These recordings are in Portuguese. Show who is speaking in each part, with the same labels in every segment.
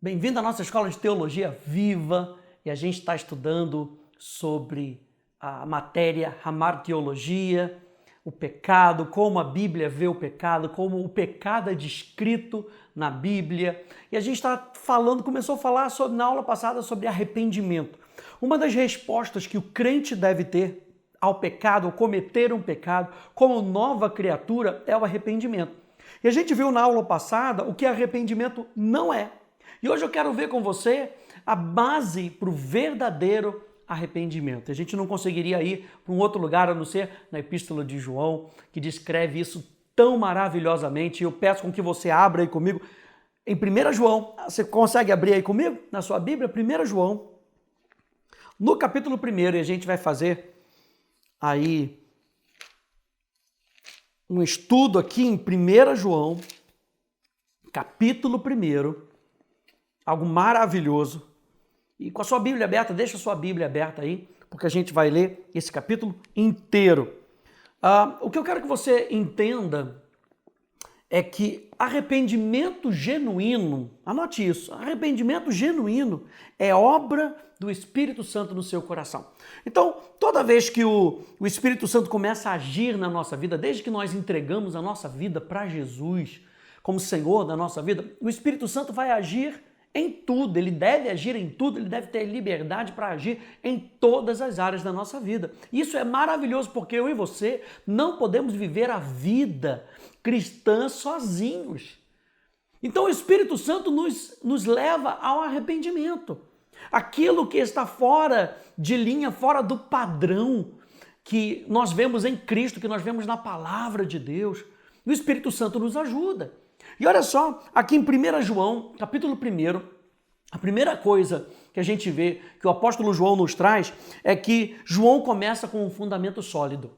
Speaker 1: Bem-vindo à nossa Escola de Teologia Viva e a gente está estudando sobre a matéria Hamartiologia, o pecado, como a Bíblia vê o pecado, como o pecado é descrito na Bíblia. E a gente começou a falar na aula passada sobre arrependimento. Uma das respostas que o crente deve ter ao pecado, ao cometer um pecado, como nova criatura, é o arrependimento. E a gente viu na aula passada o que arrependimento não é. E hoje eu quero ver com você a base para o verdadeiro arrependimento. A gente não conseguiria ir para um outro lugar a não ser na Epístola de João, que descreve isso tão maravilhosamente. E eu peço com que você abra aí comigo em 1 João. Você consegue abrir aí comigo na sua Bíblia? 1 João, no capítulo 1, e a gente vai fazer aí um estudo aqui em 1 João, capítulo 1, algo maravilhoso. E com a sua Bíblia aberta, deixa a sua Bíblia aberta aí, porque a gente vai ler esse capítulo inteiro. O que eu quero que você entenda é que arrependimento genuíno, anote isso, arrependimento genuíno é obra do Espírito Santo no seu coração. Então, toda vez que o Espírito Santo começa a agir na nossa vida, desde que nós entregamos a nossa vida para Jesus como Senhor da nossa vida, o Espírito Santo vai agir em tudo, ele deve agir em tudo, ele deve ter liberdade para agir em todas as áreas da nossa vida. Isso é maravilhoso porque eu e você não podemos viver a vida cristã sozinhos. Então o Espírito Santo nos leva ao arrependimento. Aquilo que está fora de linha, fora do padrão que nós vemos em Cristo, que nós vemos na palavra de Deus, o Espírito Santo nos ajuda. E olha só, aqui em 1 João, capítulo 1, a primeira coisa que a gente vê que o apóstolo João nos traz é que João começa com um fundamento sólido.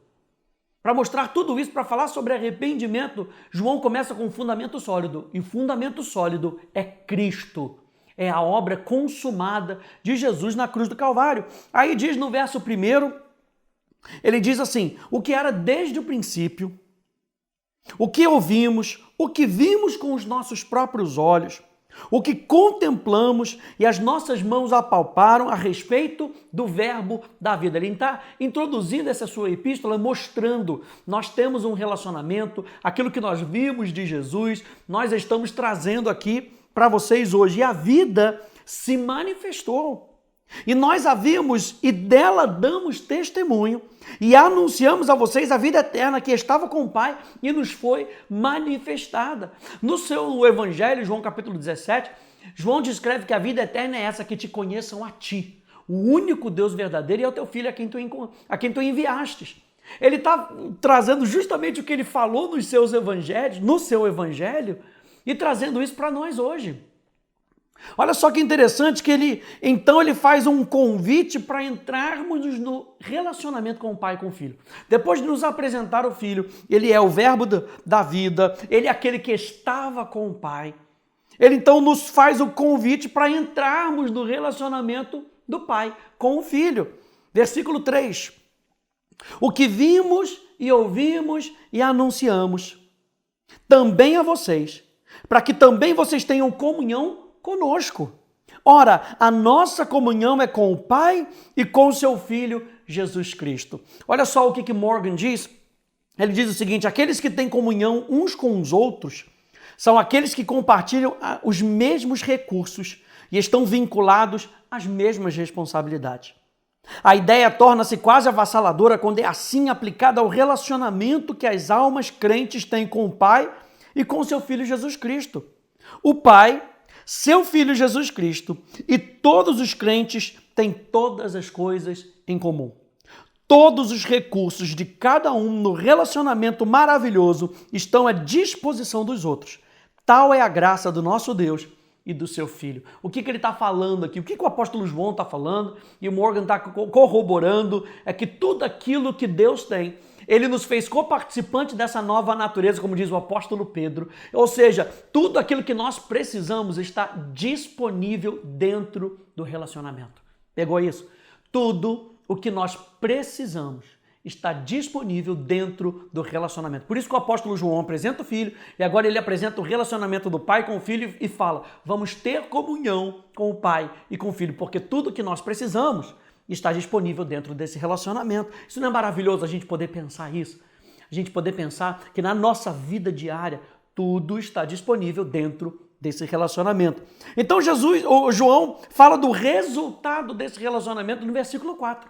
Speaker 1: Para mostrar tudo isso, para falar sobre arrependimento, João começa com um fundamento sólido. E o fundamento sólido é Cristo. É a obra consumada de Jesus na cruz do Calvário. Aí diz no verso 1, ele diz assim: o que era desde o princípio, o que ouvimos, o que vimos com os nossos próprios olhos, o que contemplamos e as nossas mãos apalparam a respeito do verbo da vida. Ele está introduzindo essa sua epístola, mostrando nós temos um relacionamento, aquilo que nós vimos de Jesus, nós estamos trazendo aqui para vocês hoje. E a vida se manifestou. E nós a vimos e dela damos testemunho e anunciamos a vocês a vida eterna que estava com o Pai e nos foi manifestada. No seu Evangelho, João capítulo 17, João descreve que a vida eterna é essa, que te conheçam a ti, o único Deus verdadeiro, e ao teu Filho a quem tu enviastes. Ele está trazendo justamente o que ele falou nos seus evangelhos, no seu Evangelho, e trazendo isso para nós hoje. Olha só que interessante que ele faz um convite para entrarmos no relacionamento com o Pai e com o Filho. Depois de nos apresentar o Filho, ele é o verbo da vida, ele é aquele que estava com o Pai. Ele então nos faz o convite para entrarmos no relacionamento do Pai com o Filho. Versículo 3. O que vimos e ouvimos e anunciamos também a vocês, para que também vocês tenham comunhão conosco. Ora, a nossa comunhão é com o Pai e com o seu Filho, Jesus Cristo. Olha só o que Morgan diz. Ele diz o seguinte: aqueles que têm comunhão uns com os outros são aqueles que compartilham os mesmos recursos e estão vinculados às mesmas responsabilidades. A ideia torna-se quase avassaladora quando é assim aplicada ao relacionamento que as almas crentes têm com o Pai e com o seu Filho Jesus Cristo. O Pai, seu Filho Jesus Cristo e todos os crentes têm todas as coisas em comum. Todos os recursos de cada um no relacionamento maravilhoso estão à disposição dos outros. Tal é a graça do nosso Deus e do seu Filho. O que ele está falando aqui? O que o apóstolo João está falando e o Morgan está corroborando é que tudo aquilo que Deus tem, ele nos fez coparticipante dessa nova natureza, como diz o apóstolo Pedro. Ou seja, tudo aquilo que nós precisamos está disponível dentro do relacionamento. Pegou isso? Tudo o que nós precisamos está disponível dentro do relacionamento. Por isso que o apóstolo João apresenta o filho e agora ele apresenta o relacionamento do pai com o filho e fala: vamos ter comunhão com o pai e com o filho, porque tudo que nós precisamos está disponível dentro desse relacionamento. Isso não é maravilhoso a gente poder pensar isso? A gente poder pensar que na nossa vida diária tudo está disponível dentro desse relacionamento. Então João fala do resultado desse relacionamento no versículo 4.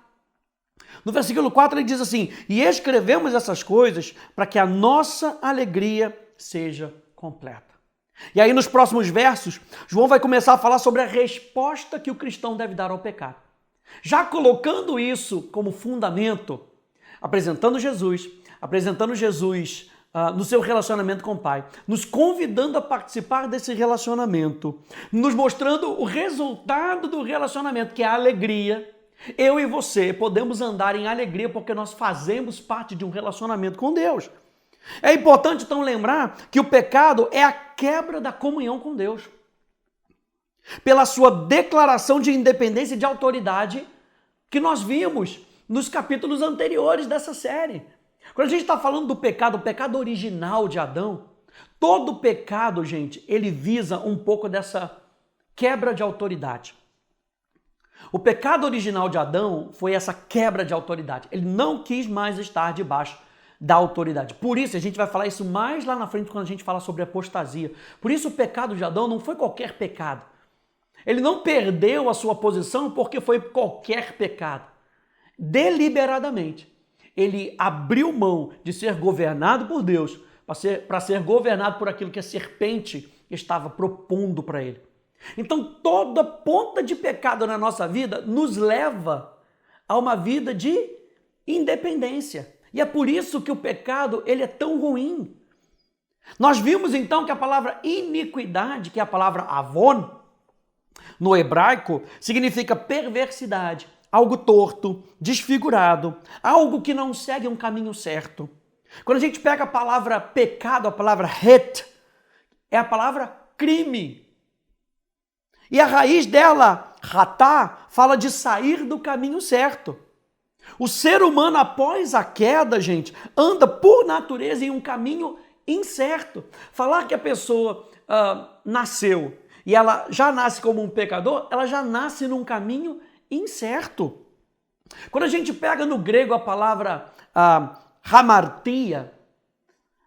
Speaker 1: No versículo 4 ele diz assim: e escrevemos essas coisas para que a nossa alegria seja completa. E aí nos próximos versos, João vai começar a falar sobre a resposta que o cristão deve dar ao pecado. Já colocando isso como fundamento, apresentando Jesus no seu relacionamento com o Pai, nos convidando a participar desse relacionamento, nos mostrando o resultado do relacionamento, que é a alegria. Eu e você podemos andar em alegria porque nós fazemos parte de um relacionamento com Deus. É importante então lembrar que o pecado é a quebra da comunhão com Deus. Pela sua declaração de independência e de autoridade que nós vimos nos capítulos anteriores dessa série. Quando a gente está falando do pecado, o pecado original de Adão, todo pecado, gente, ele visa um pouco dessa quebra de autoridade. O pecado original de Adão foi essa quebra de autoridade. Ele não quis mais estar debaixo da autoridade. Por isso, a gente vai falar isso mais lá na frente quando a gente fala sobre apostasia. Por isso o pecado de Adão não foi qualquer pecado. Ele não perdeu a sua posição porque foi qualquer pecado. Deliberadamente, ele abriu mão de ser governado por Deus para ser governado por aquilo que a serpente estava propondo para ele. Então, toda ponta de pecado na nossa vida nos leva a uma vida de independência. E é por isso que o pecado ele é tão ruim. Nós vimos então que a palavra iniquidade, que é a palavra avon, no hebraico, significa perversidade, algo torto, desfigurado, algo que não segue um caminho certo. Quando a gente pega a palavra pecado, a palavra het, é a palavra crime. E a raiz dela, ratá, fala de sair do caminho certo. O ser humano, após a queda, gente, anda por natureza em um caminho incerto. Falar que a pessoa nasceu e ela já nasce como um pecador, ela já nasce num caminho incerto. Quando a gente pega no grego a palavra hamartia,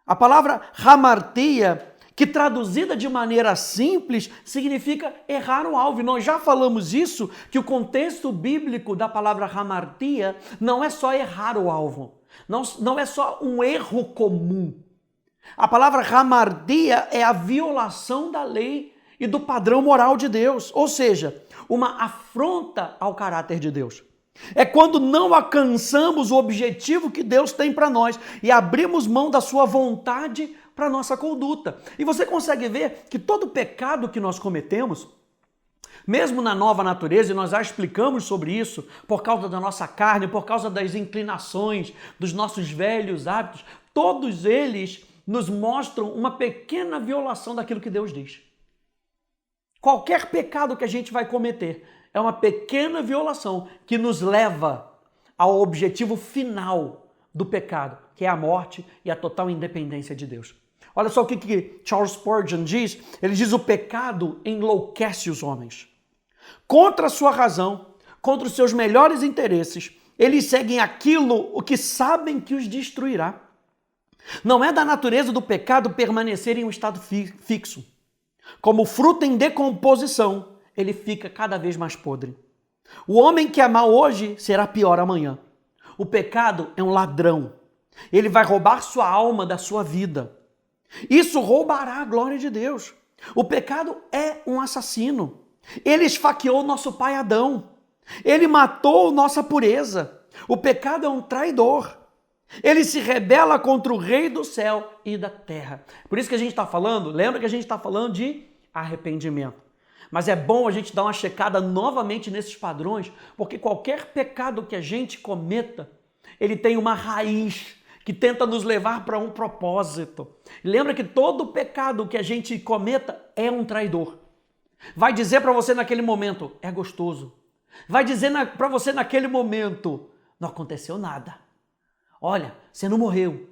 Speaker 1: a palavra hamartia, que traduzida de maneira simples, significa errar o alvo. E nós já falamos isso, que o contexto bíblico da palavra hamartia não é só errar o alvo, não é só um erro comum. A palavra hamartia é a violação da lei e do padrão moral de Deus, ou seja, uma afronta ao caráter de Deus. É quando não alcançamos o objetivo que Deus tem para nós e abrimos mão da sua vontade para a nossa conduta. E você consegue ver que todo pecado que nós cometemos, mesmo na nova natureza, e nós já explicamos sobre isso, por causa da nossa carne, por causa das inclinações, dos nossos velhos hábitos, todos eles nos mostram uma pequena violação daquilo que Deus diz. Qualquer pecado que a gente vai cometer é uma pequena violação que nos leva ao objetivo final do pecado, que é a morte e a total independência de Deus. Olha só o que Charles Spurgeon diz. Ele diz: o pecado enlouquece os homens. Contra a sua razão, contra os seus melhores interesses, eles seguem aquilo o que sabem que os destruirá. Não é da natureza do pecado permanecer em um estado fixo. Como fruto em decomposição, ele fica cada vez mais podre. O homem que é mau hoje será pior amanhã. O pecado é um ladrão. Ele vai roubar sua alma da sua vida. Isso roubará a glória de Deus. O pecado é um assassino. Ele esfaqueou nosso pai Adão. Ele matou nossa pureza. O pecado é um traidor. Ele se rebela contra o rei do céu e da terra. Por isso que a gente está falando, lembra que a gente está falando de arrependimento. Mas é bom a gente dar uma checada novamente nesses padrões, porque qualquer pecado que a gente cometa, ele tem uma raiz que tenta nos levar para um propósito. Lembra que todo pecado que a gente cometa é um traidor. Vai dizer para você naquele momento, é gostoso. Vai dizer para você naquele momento, não aconteceu nada. Olha, você não morreu.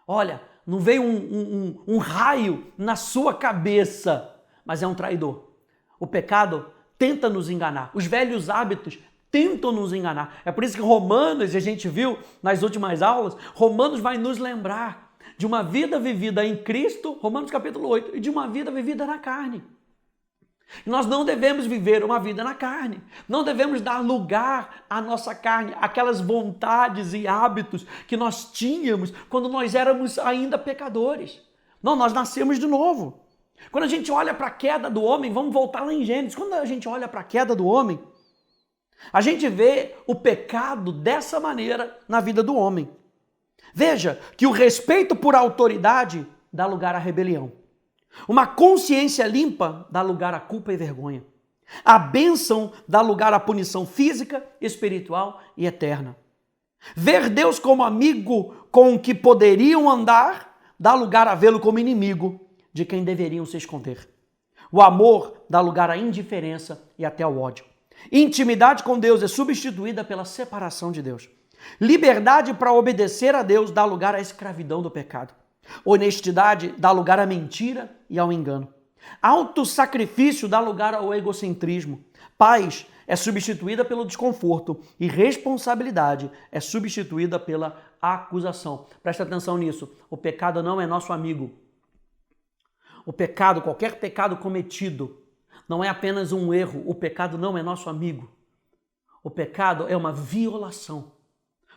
Speaker 1: Olha, não veio um raio na sua cabeça, mas é um traidor. O pecado tenta nos enganar. Os velhos hábitos tentam nos enganar. É por isso que Romanos, a gente viu nas últimas aulas, Romanos vai nos lembrar de uma vida vivida em Cristo, Romanos capítulo 8, e de uma vida vivida na carne. Nós não devemos viver uma vida na carne. Não devemos dar lugar à nossa carne, aquelas vontades e hábitos que nós tínhamos quando nós éramos ainda pecadores. Não, nós nascemos de novo. Quando a gente olha para a queda do homem, vamos voltar lá em Gênesis, quando a gente olha para a queda do homem, a gente vê o pecado dessa maneira na vida do homem. Veja que o respeito por autoridade dá lugar à rebelião. Uma consciência limpa dá lugar à culpa e vergonha. A bênção dá lugar à punição física, espiritual e eterna. Ver Deus como amigo com o que poderiam andar dá lugar a vê-lo como inimigo de quem deveriam se esconder. O amor dá lugar à indiferença e até ao ódio. Intimidade com Deus é substituída pela separação de Deus. Liberdade para obedecer a Deus dá lugar à escravidão do pecado. Honestidade dá lugar à mentira e ao engano. Autossacrifício dá lugar ao egocentrismo. Paz é substituída pelo desconforto e responsabilidade é substituída pela acusação. Presta atenção nisso. O pecado não é nosso amigo. O pecado, qualquer pecado cometido, não é apenas um erro. O pecado não é nosso amigo. O pecado é uma violação.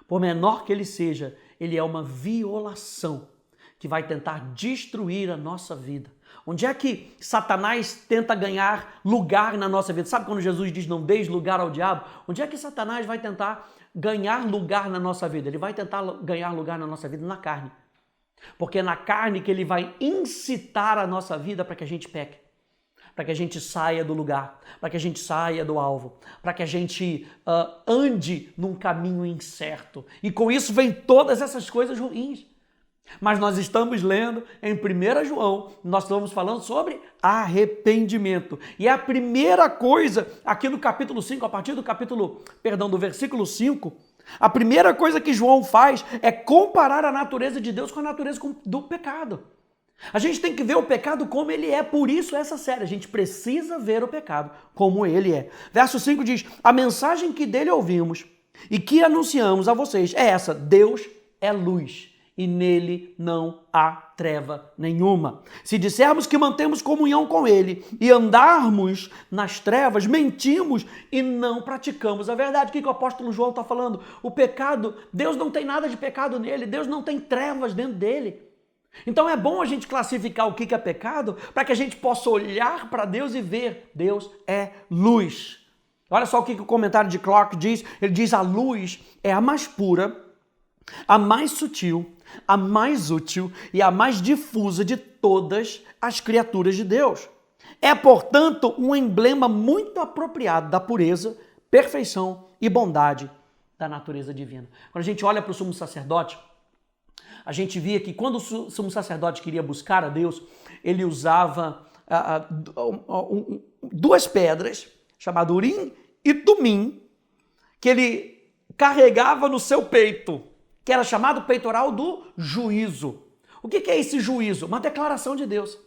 Speaker 1: Por menor que ele seja, ele é uma violação que vai tentar destruir a nossa vida. Onde é que Satanás tenta ganhar lugar na nossa vida? Sabe quando Jesus diz não deis lugar ao diabo? Onde é que Satanás vai tentar ganhar lugar na nossa vida? Ele vai tentar ganhar lugar na nossa vida na carne. Porque é na carne que ele vai incitar a nossa vida para que a gente peque. Para que a gente saia do lugar, para que a gente saia do alvo, para que a gente ande num caminho incerto. E com isso vem todas essas coisas ruins. Mas nós estamos lendo em 1 João, nós estamos falando sobre arrependimento. E a primeira coisa, aqui no capítulo 5, a partir do versículo 5, a primeira coisa que João faz é comparar a natureza de Deus com a natureza do pecado. A gente tem que ver o pecado como ele é, por isso essa série. A gente precisa ver o pecado como ele é. Verso 5 diz, a mensagem que dele ouvimos e que anunciamos a vocês é essa, Deus é luz. E nele não há treva nenhuma. Se dissermos que mantemos comunhão com ele e andarmos nas trevas, mentimos e não praticamos a verdade. O que o apóstolo João está falando? O pecado, Deus não tem nada de pecado nele, Deus não tem trevas dentro dele. Então é bom a gente classificar o que é pecado para que a gente possa olhar para Deus e ver, Deus é luz. Olha só o que o comentário de Clark diz, ele diz a luz é a mais pura, a mais sutil, a mais útil e a mais difusa de todas as criaturas de Deus. É, portanto, um emblema muito apropriado da pureza, perfeição e bondade da natureza divina. Quando a gente olha para o sumo sacerdote, a gente via que quando o sumo sacerdote queria buscar a Deus, ele usava duas pedras, chamadas Urim e Tumim, que ele carregava no seu peito, que era chamado peitoral do juízo. O que é esse juízo? Uma declaração de Deus.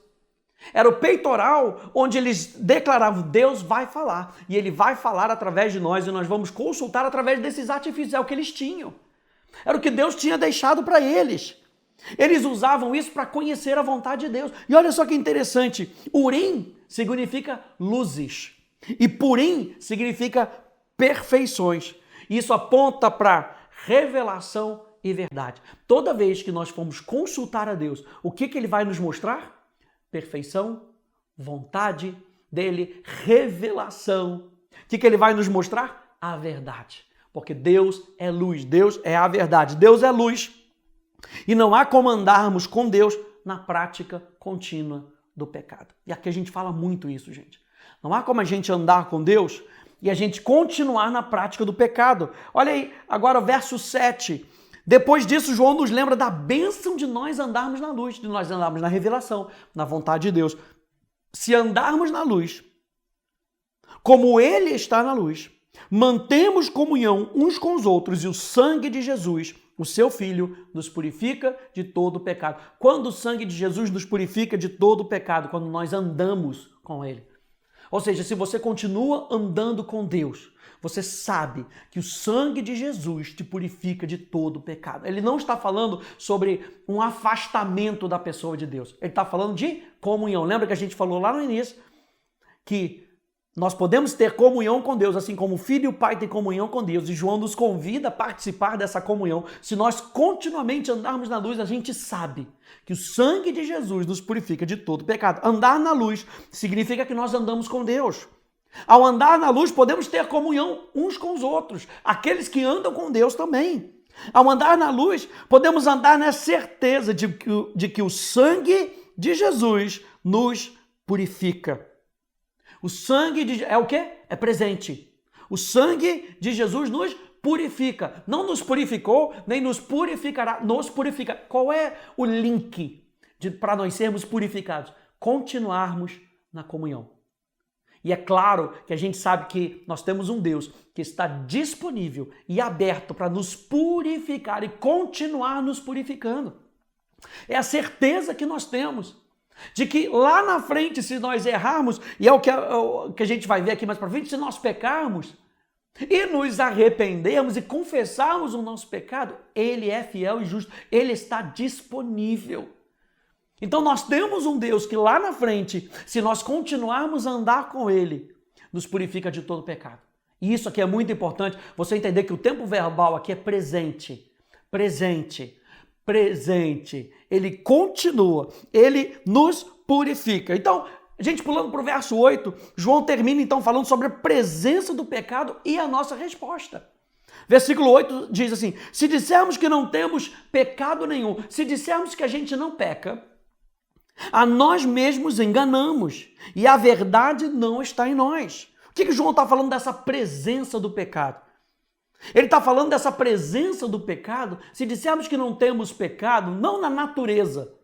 Speaker 1: Era o peitoral onde eles declaravam, Deus vai falar, e ele vai falar através de nós, e nós vamos consultar através desses artifícios, é o que eles tinham. Era o que Deus tinha deixado para eles. Eles usavam isso para conhecer a vontade de Deus. E olha só que interessante, Urim significa luzes, e Purim significa perfeições. Isso aponta para revelação e verdade. Toda vez que nós formos consultar a Deus, o que ele vai nos mostrar? Perfeição, vontade dele, revelação. O que ele vai nos mostrar? A verdade. Porque Deus é luz, Deus é a verdade, Deus é luz. E não há como andarmos com Deus na prática contínua do pecado. E aqui a gente fala muito isso, gente. Não há como a gente andar com Deus e a gente continuar na prática do pecado. Olha aí, agora o verso 7. Depois disso, João nos lembra da bênção de nós andarmos na luz, de nós andarmos na revelação, na vontade de Deus. Se andarmos na luz, como Ele está na luz, mantemos comunhão uns com os outros e o sangue de Jesus, o seu Filho, nos purifica de todo o pecado. Quando o sangue de Jesus nos purifica de todo o pecado? Quando nós andamos com Ele. Ou seja, se você continua andando com Deus, você sabe que o sangue de Jesus te purifica de todo o pecado. Ele não está falando sobre um afastamento da pessoa de Deus. Ele está falando de comunhão. Lembra que a gente falou lá no início que nós podemos ter comunhão com Deus, assim como o Filho e o Pai têm comunhão com Deus. E João nos convida a participar dessa comunhão. Se nós continuamente andarmos na luz, a gente sabe que o sangue de Jesus nos purifica de todo pecado. Andar na luz significa que nós andamos com Deus. Ao andar na luz, podemos ter comunhão uns com os outros. Aqueles que andam com Deus também. Ao andar na luz, podemos andar na certeza de que o sangue de Jesus nos purifica. O sangue é o quê? É presente. O sangue de Jesus nos purifica. Não nos purificou, nem nos purificará. Nos purifica. Qual é o link para nós sermos purificados? Continuarmos na comunhão. E é claro que a gente sabe que nós temos um Deus que está disponível e aberto para nos purificar e continuar nos purificando. É a certeza que nós temos de que lá na frente, se nós errarmos, e é o que a gente vai ver aqui mais para frente, se nós pecarmos e nos arrependermos e confessarmos o nosso pecado, Ele é fiel e justo, Ele está disponível. Então nós temos um Deus que lá na frente, se nós continuarmos a andar com Ele, nos purifica de todo pecado. E isso aqui é muito importante, você entender que o tempo verbal aqui é presente. Presente. Presente. Ele continua, Ele nos purifica. Então, a gente pulando para o verso 8, João termina então falando sobre a presença do pecado e a nossa resposta. Versículo 8 diz assim: se dissermos que não temos pecado nenhum, se dissermos que a gente não peca, a nós mesmos enganamos e a verdade não está em nós. O que João está falando dessa presença do pecado? Ele está falando dessa presença do pecado, se dissermos que não temos pecado, não na natureza.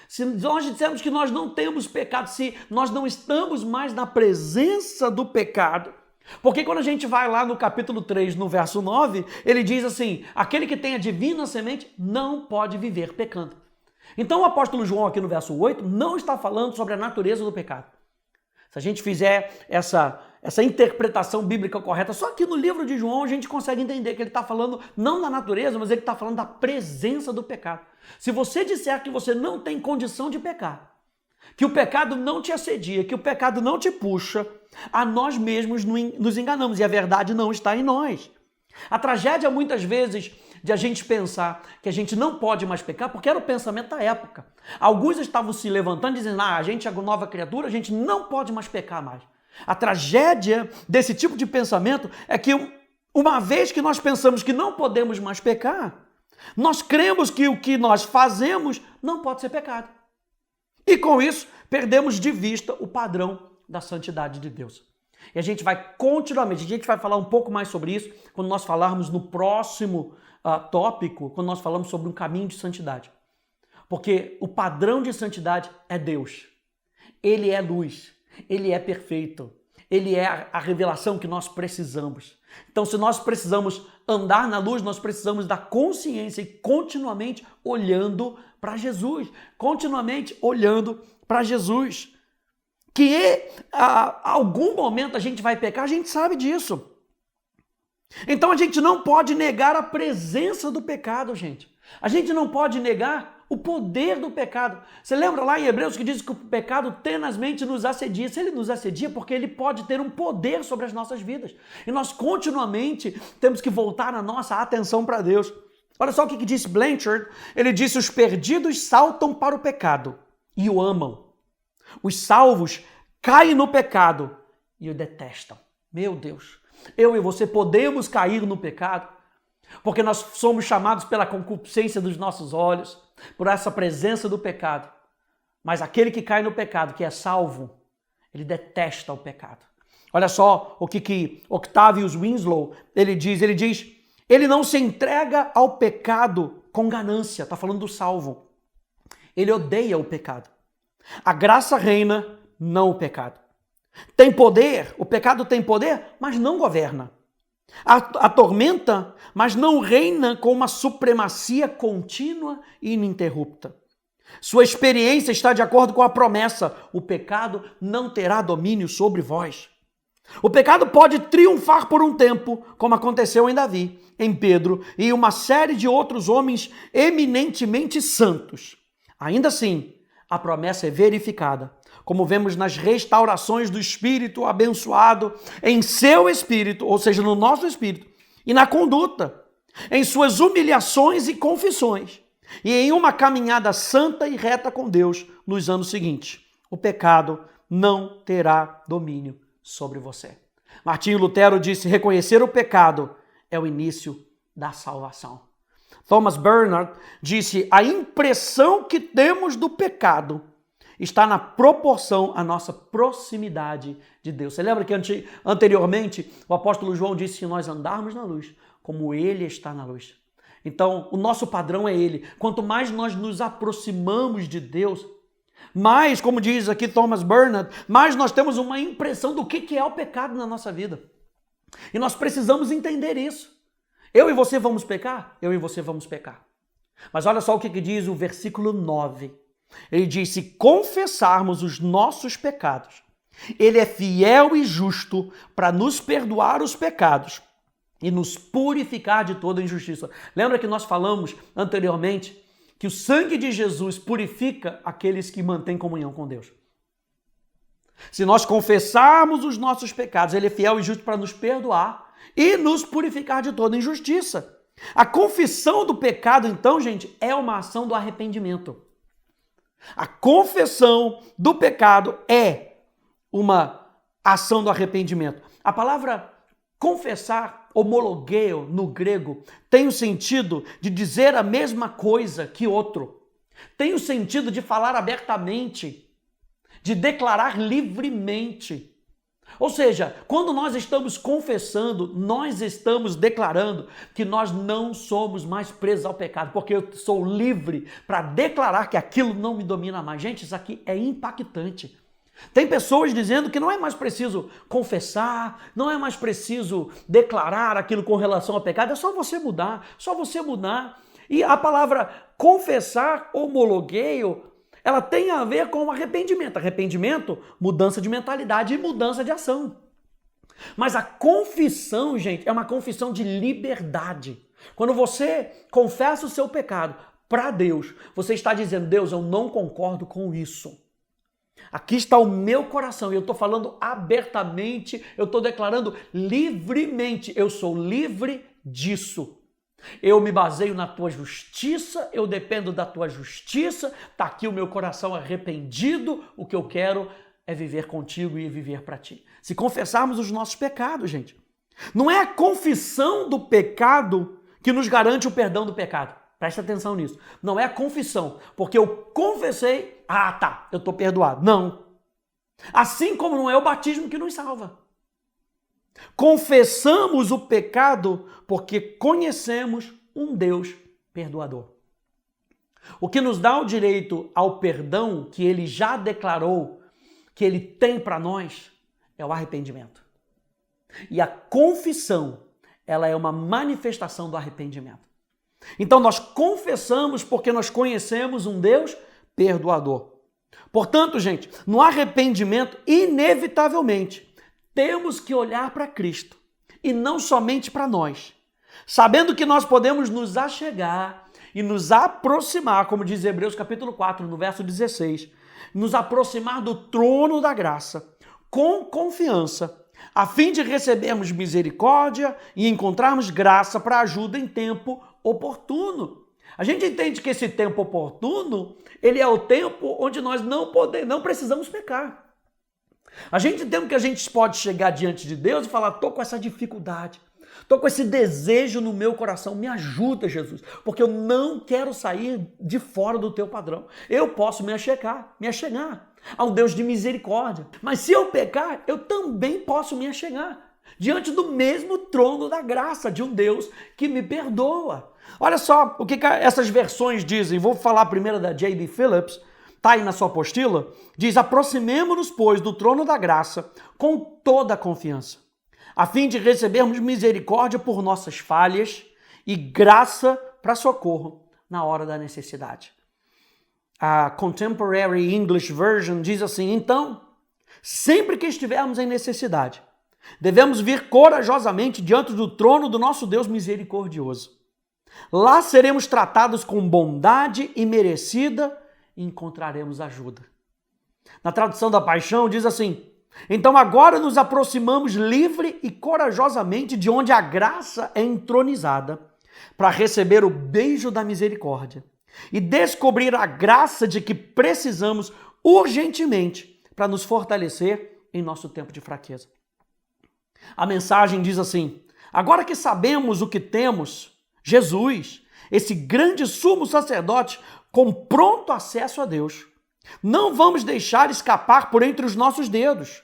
Speaker 1: Se nós dissermos que nós não temos pecado, se nós não estamos mais na presença do pecado. Porque quando a gente vai lá no capítulo 3, no verso 9, ele diz assim: aquele que tem a divina semente não pode viver pecando. Então o apóstolo João aqui no verso 8 não está falando sobre a natureza do pecado. Se a gente fizer essa interpretação bíblica correta, só que no livro de João a gente consegue entender que ele está falando não da natureza, mas ele está falando da presença do pecado. Se você disser que você não tem condição de pecar, que o pecado não te assedia, que o pecado não te puxa, a nós mesmos nos enganamos e a verdade não está em nós. A tragédia muitas vezes de a gente pensar que a gente não pode mais pecar, porque era o pensamento da época. Alguns estavam se levantando dizendo: a gente é nova criatura, a gente não pode mais pecar mais. A tragédia desse tipo de pensamento é que uma vez que nós pensamos que não podemos mais pecar, nós cremos que o que nós fazemos não pode ser pecado. E com isso, perdemos de vista o padrão da santidade de Deus. E a gente vai continuamente, a gente vai falar um pouco mais sobre isso quando nós falarmos no próximo tópico, quando nós falamos sobre um caminho de santidade. Porque o padrão de santidade é Deus. Ele é luz, Ele é perfeito, Ele é a revelação que nós precisamos. Então, se nós precisamos andar na luz, nós precisamos da consciência e continuamente olhando para Jesus. Continuamente olhando para Jesus. Que a algum momento a gente vai pecar, a gente sabe disso. Então a gente não pode negar a presença do pecado, gente. A gente não pode negar o poder do pecado. Você lembra lá em Hebreus que diz que o pecado tenazmente nos assedia? Se ele nos assedia, porque ele pode ter um poder sobre as nossas vidas. E nós continuamente temos que voltar a nossa atenção para Deus. Olha só o que disse Blanchard. Ele disse: os perdidos saltam para o pecado e o amam. Os salvos caem no pecado e o detestam. Meu Deus, eu e você podemos cair no pecado porque nós somos chamados pela concupiscência dos nossos olhos, por essa presença do pecado. Mas aquele que cai no pecado, que é salvo, ele detesta o pecado. Olha só o que Octavius Winslow ele diz, ele não se entrega ao pecado com ganância, está falando do salvo. Ele odeia o pecado. A graça reina, não o pecado. Tem poder, o pecado tem poder, mas não governa. Atormenta, mas não reina com uma supremacia contínua e ininterrupta. Sua experiência está de acordo com a promessa: o pecado não terá domínio sobre vós. O pecado pode triunfar por um tempo, como aconteceu em Davi, em Pedro e uma série de outros homens eminentemente santos. Ainda assim, a promessa é verificada, como vemos nas restaurações do Espírito abençoado em seu Espírito, ou seja, no nosso Espírito, e na conduta, em suas humilhações e confissões, e em uma caminhada santa e reta com Deus nos anos seguintes. O pecado não terá domínio sobre você. Martinho Lutero disse: reconhecer o pecado é o início da salvação. Thomas Bernard disse: a impressão que temos do pecado está na proporção à nossa proximidade de Deus. Você lembra que anteriormente o apóstolo João disse que nós andarmos na luz, como ele está na luz. Então, o nosso padrão é ele. Quanto mais nós nos aproximamos de Deus, mais, como diz aqui Thomas Bernard, mais nós temos uma impressão do que é o pecado na nossa vida. E nós precisamos entender isso. Eu e você vamos pecar? Eu e você vamos pecar. Mas olha só o que diz o versículo 9. Ele diz: se confessarmos os nossos pecados, ele é fiel e justo para nos perdoar os pecados e nos purificar de toda injustiça. Lembra que nós falamos anteriormente que o sangue de Jesus purifica aqueles que mantêm comunhão com Deus? Se nós confessarmos os nossos pecados, ele é fiel e justo para nos perdoar e nos purificar de toda injustiça. A confissão do pecado, então, gente, é uma ação do arrependimento. A confissão do pecado é uma ação do arrependimento. A palavra confessar, homologueo, no grego, tem o sentido de dizer a mesma coisa que outro. Tem o sentido de falar abertamente, de declarar livremente. Ou seja, quando nós estamos confessando, nós estamos declarando que nós não somos mais presos ao pecado, porque eu sou livre para declarar que aquilo não me domina mais. Gente, isso aqui é impactante. Tem pessoas dizendo que não é mais preciso confessar, não é mais preciso declarar aquilo com relação ao pecado, é só você mudar, só você mudar. E a palavra confessar, homologueio, ela tem a ver com arrependimento. Arrependimento, mudança de mentalidade e mudança de ação. Mas a confissão, gente, é uma confissão de liberdade. Quando você confessa o seu pecado para Deus, você está dizendo: Deus, eu não concordo com isso. Aqui está o meu coração e eu estou falando abertamente, eu estou declarando livremente, eu sou livre disso. Eu me baseio na tua justiça, eu dependo da tua justiça, está aqui o meu coração arrependido, o que eu quero é viver contigo e viver para ti. Se confessarmos os nossos pecados, gente, não é a confissão do pecado que nos garante o perdão do pecado. Presta atenção nisso. Não é a confissão, porque eu confessei, eu estou perdoado. Não. Assim como não é o batismo que nos salva. Confessamos o pecado porque conhecemos um Deus perdoador. O que nos dá o direito ao perdão que ele já declarou que ele tem para nós é o arrependimento. E a confissão, ela é uma manifestação do arrependimento. Então nós confessamos porque nós conhecemos um Deus perdoador. Portanto, gente, no arrependimento, inevitavelmente, temos que olhar para Cristo e não somente para nós, sabendo que nós podemos nos achegar e nos aproximar, como diz Hebreus capítulo 4, no verso 16, nos aproximar do trono da graça com confiança, a fim de recebermos misericórdia e encontrarmos graça para ajuda em tempo oportuno. A gente entende que esse tempo oportuno, ele é o tempo onde nós não precisamos pecar. A gente entende que a gente pode chegar diante de Deus e falar: estou com essa dificuldade, estou com esse desejo no meu coração, me ajuda, Jesus, porque eu não quero sair de fora do teu padrão. Eu posso me achegar a um Deus de misericórdia. Mas se eu pecar, eu também posso me achegar diante do mesmo trono da graça de um Deus que me perdoa. Olha só o que essas versões dizem. Vou falar primeiro da J.B. Phillips, está aí na sua apostila. Diz: aproximemo-nos, pois, do trono da graça com toda a confiança, a fim de recebermos misericórdia por nossas falhas e graça para socorro na hora da necessidade. A Contemporary English Version diz assim: então, sempre que estivermos em necessidade, devemos vir corajosamente diante do trono do nosso Deus misericordioso. Lá seremos tratados com bondade imerecida e encontraremos ajuda. Na tradução da Paixão diz assim: então agora nos aproximamos livre e corajosamente de onde a graça é entronizada, para receber o beijo da misericórdia e descobrir a graça de que precisamos urgentemente para nos fortalecer em nosso tempo de fraqueza. A mensagem diz assim: agora que sabemos o que temos, Jesus, esse grande sumo sacerdote com pronto acesso a Deus, não vamos deixar escapar por entre os nossos dedos.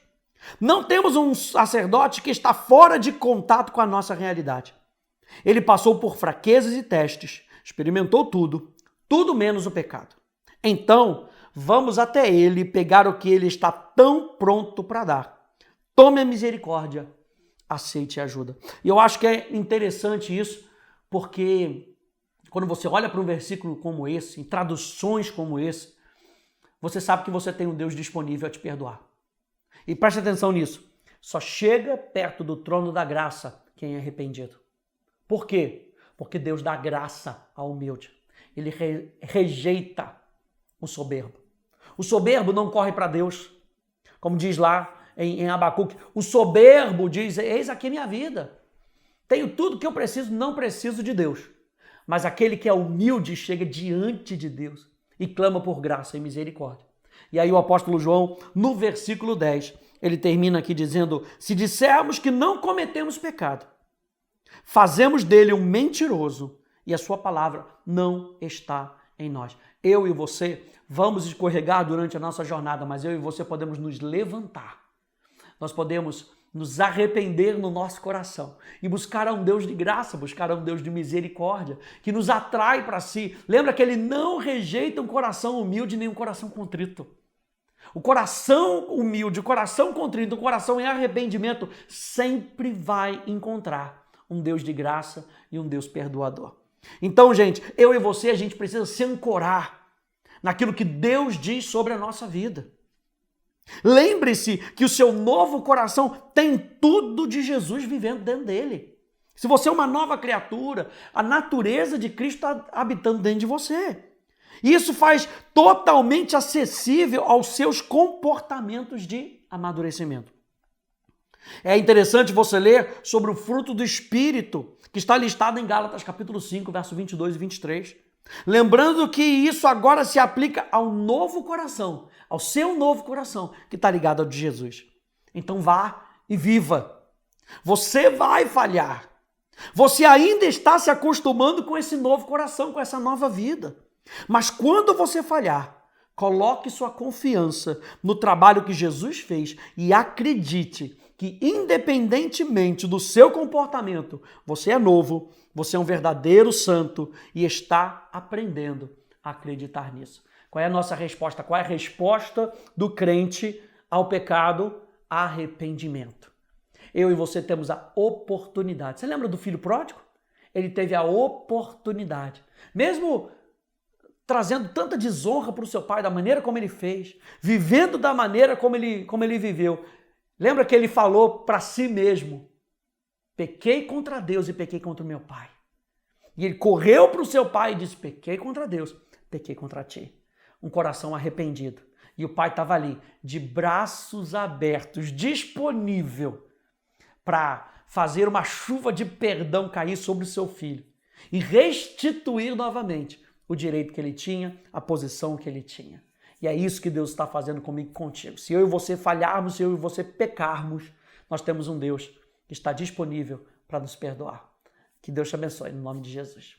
Speaker 1: Não temos um sacerdote que está fora de contato com a nossa realidade. Ele passou por fraquezas e testes, experimentou tudo menos o pecado. Então, vamos até ele pegar o que ele está tão pronto para dar. Tome a misericórdia, aceite a ajuda. E eu acho que é interessante isso, porque quando você olha para um versículo como esse, em traduções como esse, você sabe que você tem um Deus disponível a te perdoar. E preste atenção nisso. Só chega perto do trono da graça quem é arrependido. Por quê? Porque Deus dá graça ao humilde. Ele rejeita o soberbo. O soberbo não corre para Deus. Como diz lá em Abacuque, o soberbo diz: eis aqui minha vida. Tenho tudo que eu preciso, não preciso de Deus. Mas aquele que é humilde chega diante de Deus e clama por graça e misericórdia. E aí o apóstolo João, no versículo 10, ele termina aqui dizendo: se dissermos que não cometemos pecado, fazemos dele um mentiroso e a sua palavra não está em nós. Eu e você vamos escorregar durante a nossa jornada, mas eu e você podemos nos levantar. Nós podemos nos arrepender no nosso coração e buscar a um Deus de graça, buscar a um Deus de misericórdia, que nos atrai para si. Lembra que ele não rejeita um coração humilde nem um coração contrito. O coração humilde, o coração contrito, o coração em arrependimento sempre vai encontrar um Deus de graça e um Deus perdoador. Então, gente, eu e você, a gente precisa se ancorar naquilo que Deus diz sobre a nossa vida. Lembre-se que o seu novo coração tem tudo de Jesus vivendo dentro dele. Se você é uma nova criatura, a natureza de Cristo está habitando dentro de você. E isso faz totalmente acessível aos seus comportamentos de amadurecimento. É interessante você ler sobre o fruto do Espírito, que está listado em Gálatas capítulo 5, verso 22 e 23. Lembrando que isso agora se aplica ao novo coração, ao seu novo coração, que está ligado ao de Jesus. Então vá e viva. Você vai falhar. Você ainda está se acostumando com esse novo coração, com essa nova vida. Mas quando você falhar, coloque sua confiança no trabalho que Jesus fez e acredite que, independentemente do seu comportamento, você é novo, você é um verdadeiro santo e está aprendendo a acreditar nisso. Qual é a nossa resposta? Qual é a resposta do crente ao pecado? Arrependimento. Eu e você temos a oportunidade. Você lembra do filho pródigo? Ele teve a oportunidade. Mesmo trazendo tanta desonra para o seu pai, da maneira como ele fez, vivendo da maneira como ele viveu. Lembra que ele falou para si mesmo: pequei contra Deus e pequei contra o meu pai. E ele correu para o seu pai e disse: pequei contra Deus, pequei contra ti. Um coração arrependido. E o pai estava ali, de braços abertos, disponível para fazer uma chuva de perdão cair sobre o seu filho e restituir novamente o direito que ele tinha, a posição que ele tinha. E é isso que Deus está fazendo comigo e contigo. Se eu e você falharmos, se eu e você pecarmos, nós temos um Deus que está disponível para nos perdoar. Que Deus te abençoe, no nome de Jesus.